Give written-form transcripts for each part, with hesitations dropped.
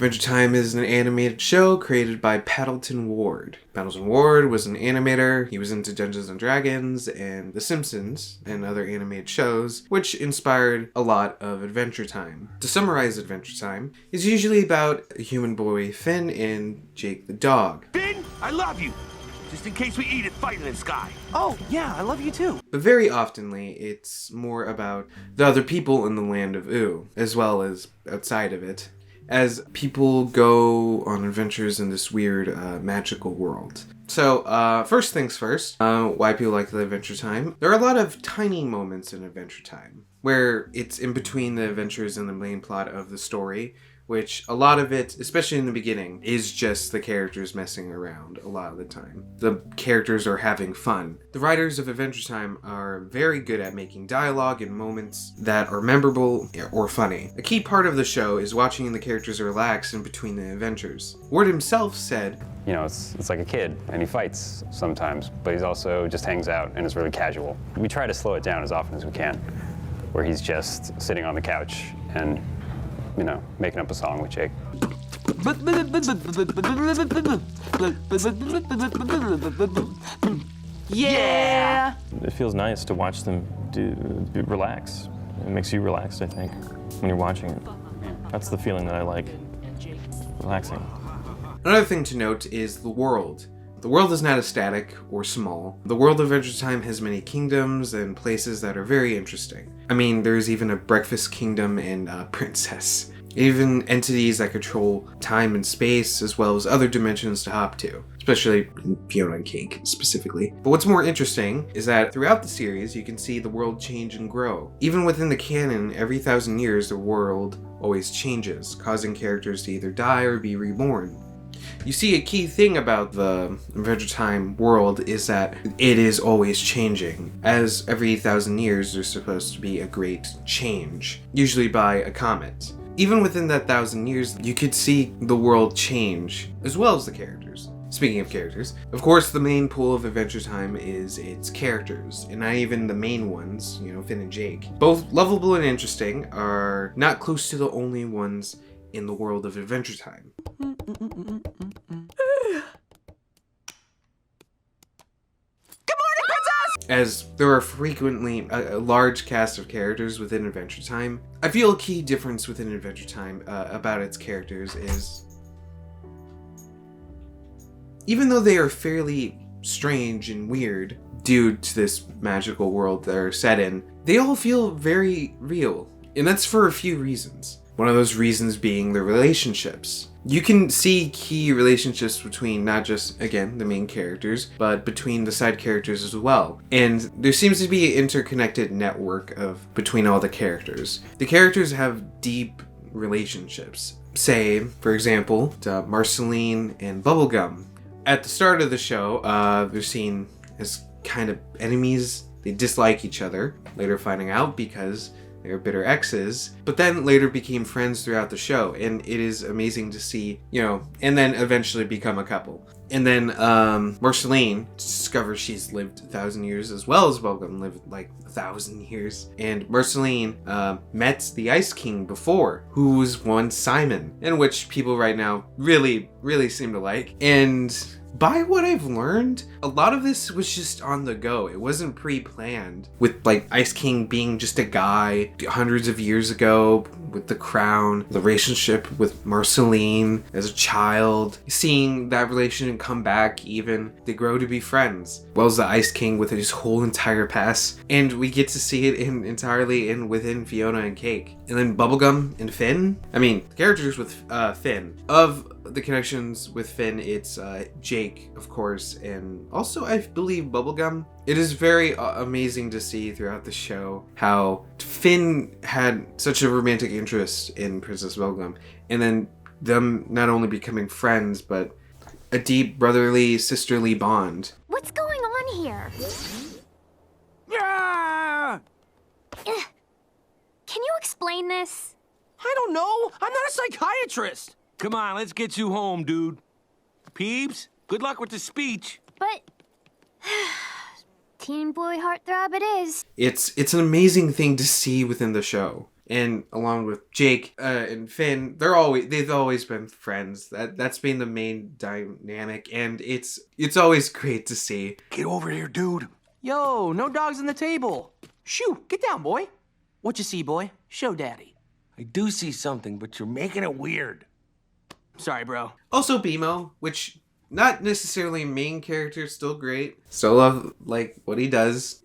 Adventure Time is an animated show created by Paddleton Ward. Paddleton Ward was an animator. He was into Dungeons & Dragons and The Simpsons and other animated shows, which inspired a lot of Adventure Time. To summarize Adventure Time, it's usually about a human boy, Finn, and Jake the dog. Finn, I love you! Just in case we eat it fighting in the sky. Oh, yeah, I love you too. But very oftenly, it's more about the other people in the land of Ooo, as well as outside of it, as people go on adventures in this weird, magical world. So, first things first, why people like the Adventure Time. There are a lot of tiny moments in Adventure Time, where it's in between the adventures and the main plot of the story, which a lot of it, especially in the beginning, is just the characters messing around a lot of the time. The characters are having fun. The writers of Adventure Time are very good at making dialogue and moments that are memorable or funny. A key part of the show is watching the characters relax in between the adventures. Ward himself said, you know, it's like a kid, and he fights sometimes, but he also just hangs out and is really casual. We try to slow it down as often as we can, where he's just sitting on the couch and, you know, making up a song with Jake. Yeah! It feels nice to watch them relax. It makes you relaxed, I think, when you're watching it. That's the feeling that I like, relaxing. Another thing to note is the world. The world is not static or small. The world of Adventure Time has many kingdoms and places that are very interesting. I mean, there's even a breakfast kingdom and a princess. Even entities that control time and space, as well as other dimensions to hop to. Especially Fiona and Cake, specifically. But what's more interesting is that throughout the series, you can see the world change and grow. Even within the canon, every 1,000 years, the world always changes, causing characters to either die or be reborn. You see, a key thing about the Adventure Time world is that it is always changing. As every 1,000 years, there's supposed to be a great change, usually by a comet. Even within that 1,000 years, you could see the world change, as well as the characters. Speaking of characters, of course the main pull of Adventure Time is its characters, and not even the main ones, you know, Finn and Jake. Both lovable and interesting are not close to the only ones in the world of Adventure Time. As there are frequently a large cast of characters within Adventure Time, I feel a key difference within Adventure Time about its characters is, even though they are fairly strange and weird due to this magical world they're set in, they all feel very real. And that's for a few reasons. One of those reasons being the relationships. You can see key relationships between not just, again, the main characters, but between the side characters as well. And there seems to be an interconnected network between all the characters. The characters have deep relationships. Say, for example, Marceline and Bubblegum. At the start of the show, they're seen as kind of enemies. They dislike each other, later finding out because they were bitter exes, but then later became friends throughout the show, and it is amazing to see, you know, and then eventually become a couple. And then Marceline discovers she's lived 1,000 years as well as Bubblegum lived like 1,000 years. And Marceline met the Ice King before, who was one Simon, in which people right now really, really seem to like. And by what I've learned, a lot of this was just on the go. It wasn't pre-planned, with like Ice King being just a guy hundreds of years ago with the crown, the relationship with Marceline as a child, seeing that relationship come back even, they grow to be friends, as well as the Ice King with his whole entire past, and we get to see it entirely within Fiona and Cake. And then Bubblegum and Finn, I mean, the characters with Finn, of the connections with Finn, it's Jake, of course, and also I believe Bubblegum. It is very amazing to see throughout the show how Finn had such a romantic interest in Princess Bubblegum, and then them not only becoming friends, but a deep brotherly, sisterly bond. What's going on here? Yeah! Can you explain this? I don't know. I'm not a psychiatrist. Come on, let's get you home, dude. Peeps, good luck with the speech. But teen boy heartthrob it is. It's an amazing thing to see within the show. and along with Jake and Finn, they've always been friends. That's been the main dynamic, and it's always great to see. Get over here, dude. Yo, no dogs on the table. Shoo, get down, boy. What you see, boy? Show daddy. I do see something, but you're making it weird. Sorry, bro. Also BMO, which not necessarily main character, still great. Still love like what he does.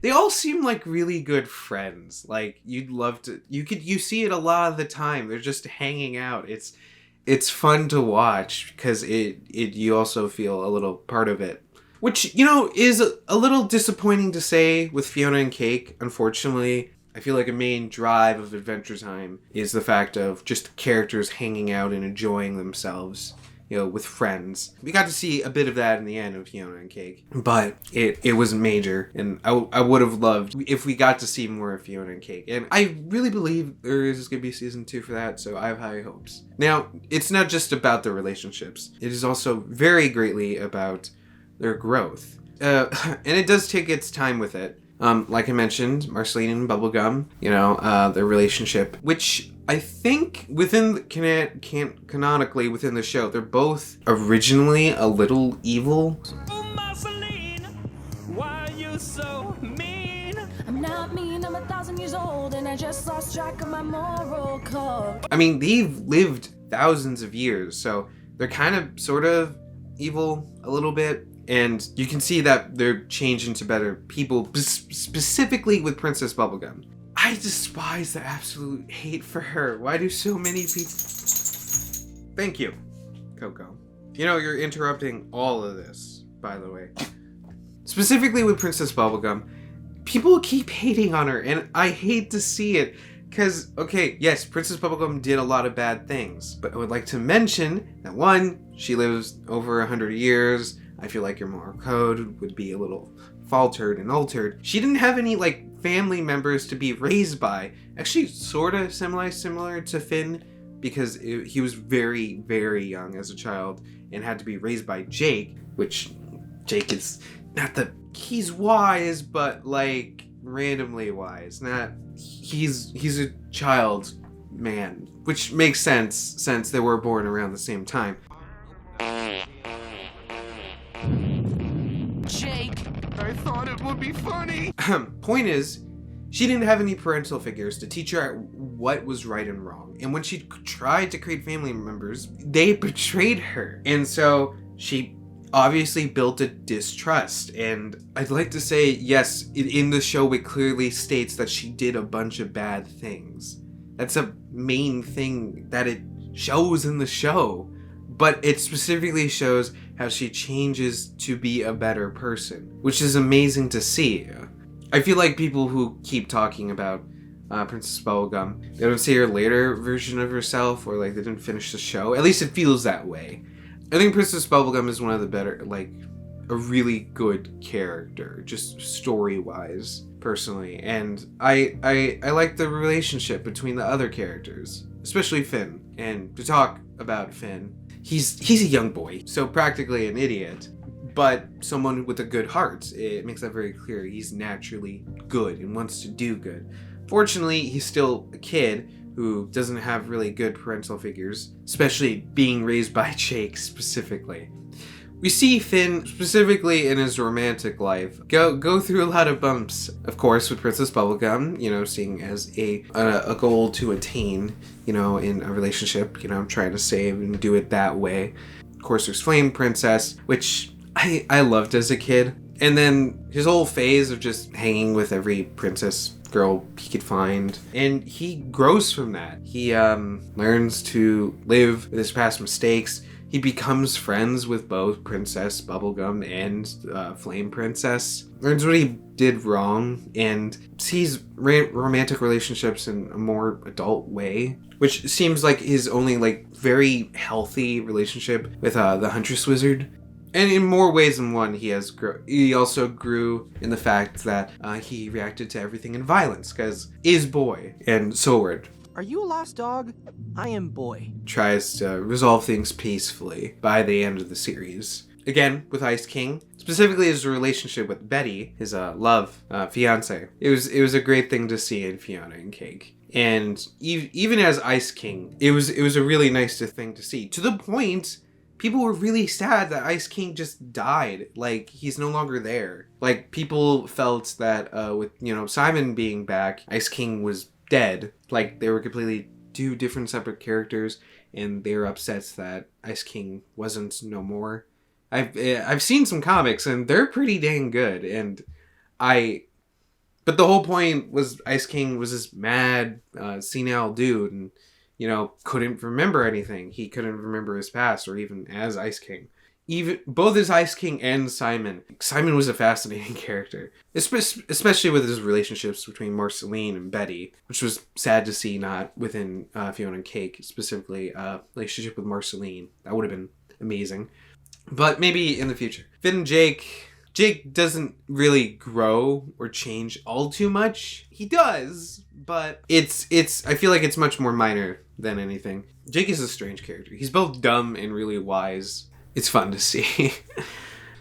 They all seem like really good friends. Like you'd love to you see it a lot of the time. They're just hanging out. It's fun to watch because you also feel a little part of it. Which, you know, is a little disappointing to say with Fiona and Cake, unfortunately. I feel like a main drive of Adventure Time is the fact of just characters hanging out and enjoying themselves, you know, with friends. We got to see a bit of that in the end of Fiona and Cake, but it was major, and I would have loved if we got to see more of Fiona and Cake. And I really believe there is going to be season 2 for that, so I have high hopes. Now, it's not just about the relationships. It is also very greatly about their growth. And it does take its time with it. Like I mentioned, Marceline and Bubblegum, you know, their relationship, which I think within canonically within the show, they're both originally a little evil. Marceline, why are you so mean? I'm not mean, I'm 1,000 years old and I just lost track of my moral code. I mean, they've lived thousands of years, so they're kind of sort of evil a little bit. And you can see that they're changing to better people, specifically with Princess Bubblegum. I despise the absolute hate for her. Why do so many people... Thank you, Coco. You know, you're interrupting all of this, by the way. Specifically with Princess Bubblegum, people keep hating on her, and I hate to see it. Because, okay, yes, Princess Bubblegum did a lot of bad things, but I would like to mention that, one, she lives over 100 years. I feel like your moral code would be a little faltered and altered. She didn't have any, like, family members to be raised by. Actually, sort of similar to Finn, because he was very, very young as a child and had to be raised by Jake, which Jake is not the... He's wise, but, like, randomly wise. Not... He's a child man, which makes sense since they were born around the same time. Jake! I thought it would be funny. Point is, she didn't have any parental figures to teach her what was right and wrong. And when she tried to create family members, they betrayed her. And so she obviously built a distrust. And I'd like to say, yes, in the show it clearly states that she did a bunch of bad things. That's a main thing that it shows in the show. But it specifically shows how she changes to be a better person, which is amazing to see. I feel like people who keep talking about Princess Bubblegum, they don't see her later version of herself, or like they didn't finish the show. At least it feels that way. I think Princess Bubblegum is one of the better, like, a really good character, just story-wise, personally. And I like the relationship between the other characters, especially Finn. And to talk about Finn, he's a young boy, so practically an idiot, but someone with a good heart. It makes that very clear. He's naturally good and wants to do good. Fortunately, he's still a kid who doesn't have really good parental figures, especially being raised by Jake specifically. We see Finn, specifically in his romantic life, go through a lot of bumps. Of course, with Princess Bubblegum, you know, seeing as a goal to attain, you know, in a relationship, you know, trying to save and do it that way. Of course, there's Flame Princess, which I loved as a kid. And then his whole phase of just hanging with every princess girl he could find. And he grows from that. He learns to live with his past mistakes. He becomes friends with both Princess Bubblegum and Flame Princess. Learns what he did wrong and sees romantic relationships in a more adult way, which seems like his only like very healthy relationship with the Huntress Wizard. And in more ways than one, he also grew in the fact that he reacted to everything in violence, because is boy, and Sword Are you a lost dog? I am boy. tries to resolve things peacefully by the end of the series. again with Ice King, specifically his relationship with Betty, his fiance. It was a great thing to see in Fiona and Cake. And even as Ice King, it was a really nice thing to see. To the point, people were really sad that Ice King just died. Like, he's no longer there. Like, people felt that with, Simon being back, Ice King was dead. Like, they were completely two different separate characters, and they were upset that Ice King wasn't no more. I've seen some comics, and they're pretty dang good, but the whole point was Ice King was this mad, senile dude, and, couldn't remember anything. He couldn't remember his past, or even as Ice King. Even both as Ice King and Simon. Simon was a fascinating character, especially with his relationships between Marceline and Betty, which was sad to see not within Fiona and Cake, specifically relationship with Marceline. That would have been amazing. But maybe in the future. Finn and Jake doesn't really grow or change all too much. He does, but it's I feel like it's much more minor than anything. Jake is a strange character. He's both dumb and really wise. It's fun to see.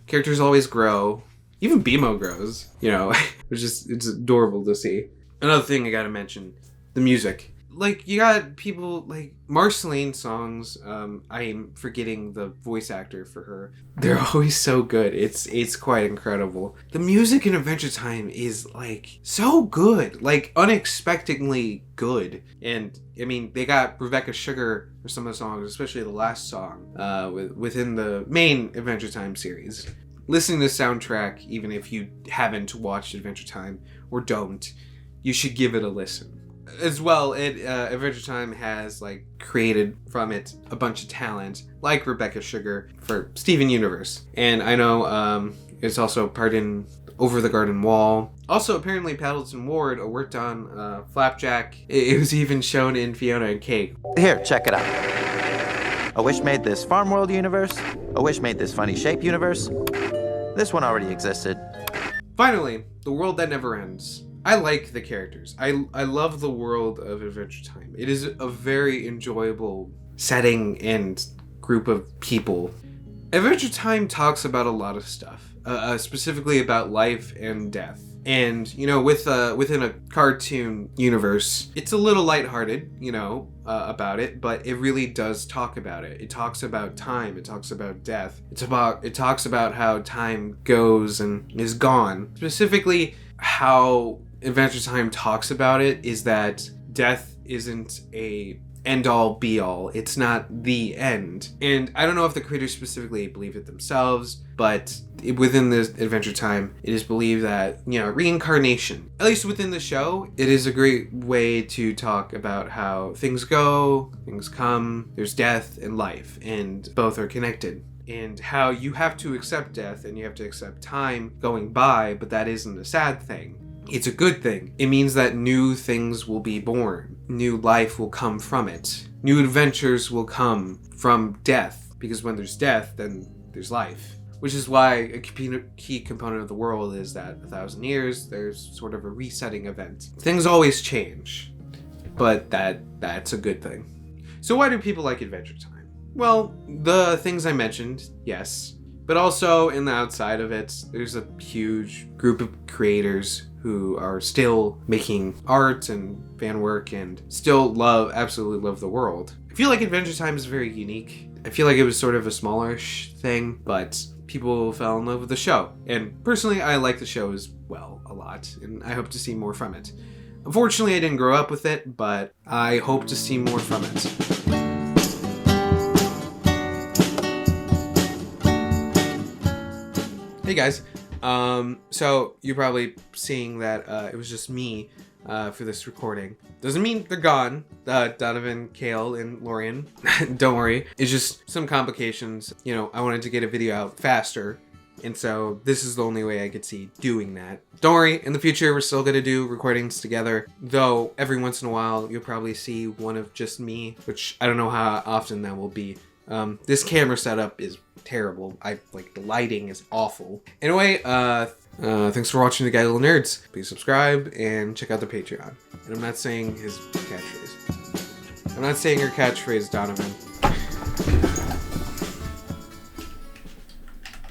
Characters always grow. Even BMO grows, it's adorable to see. Another thing I gotta mention, the music. Like, you got people like Marceline songs. I'm forgetting the voice actor for her. They're always so good. It's quite incredible. The music in Adventure Time is like so good, like unexpectedly good. And I mean, they got Rebecca Sugar for some of the songs, especially the last song within the main Adventure Time series. Listening to the soundtrack, even if you haven't watched Adventure Time or don't, you should give it a listen. As well, Adventure Time has created from it a bunch of talent, like Rebecca Sugar for Steven Universe, and I know it's also part in Over the Garden Wall. Also, apparently, Paddleton Ward worked on Flapjack. It was even shown in Fiona and Cake. Here, check it out. A Wish made this Farm World universe. A Wish made this Funny Shape universe. This one already existed. Finally, the world that never ends. I like the characters. I love the world of Adventure Time. It is a very enjoyable setting and group of people. Adventure Time talks about a lot of stuff, specifically about life and death. And, within a cartoon universe, it's a little lighthearted, about it, but it really does talk about it. It talks about time. It talks about death. It talks about how time goes and is gone. Specifically, how Adventure Time talks about it is that death isn't a end-all be-all. It's not the end. And I don't know if the creators specifically believe it themselves, but within this Adventure Time, it is believed that, reincarnation, at least within the show, it is a great way to talk about how things go, things come, there's death and life, and both are connected. And how you have to accept death and you have to accept time going by, but that isn't a sad thing. It's a good thing. It means that new things will be born. New life will come from it. New adventures will come from death. Because when there's death, then there's life. Which is why a key component of the world is that 1,000 years, there's sort of a resetting event. Things always change. But that's a good thing. So why do people like Adventure Time? Well, the things I mentioned, yes. But also, in the outside of it, there's a huge group of creators who are still making art and fan work and still absolutely love the world. I feel like Adventure Time is very unique. I feel like it was sort of a smallish thing, but people fell in love with the show. And personally, I like the show as well a lot, and I hope to see more from it. Unfortunately, I didn't grow up with it, but I hope to see more from it. Hey guys, so you're probably seeing that it was just me for this recording. Doesn't mean they're gone, Donovan, Kale, and Lorian. Don't worry, it's just some complications. I wanted to get a video out faster, and so this is the only way I could see doing that. Don't worry, in the future we're still gonna do recordings together, though every once in a while you'll probably see one of just me, which I don't know how often that will be. This camera setup is terrible. The lighting is awful. Anyway, thanks for watching The Guy Little Nerds. Please subscribe and check out the Patreon. And I'm not saying his catchphrase. I'm not saying your catchphrase, Donovan.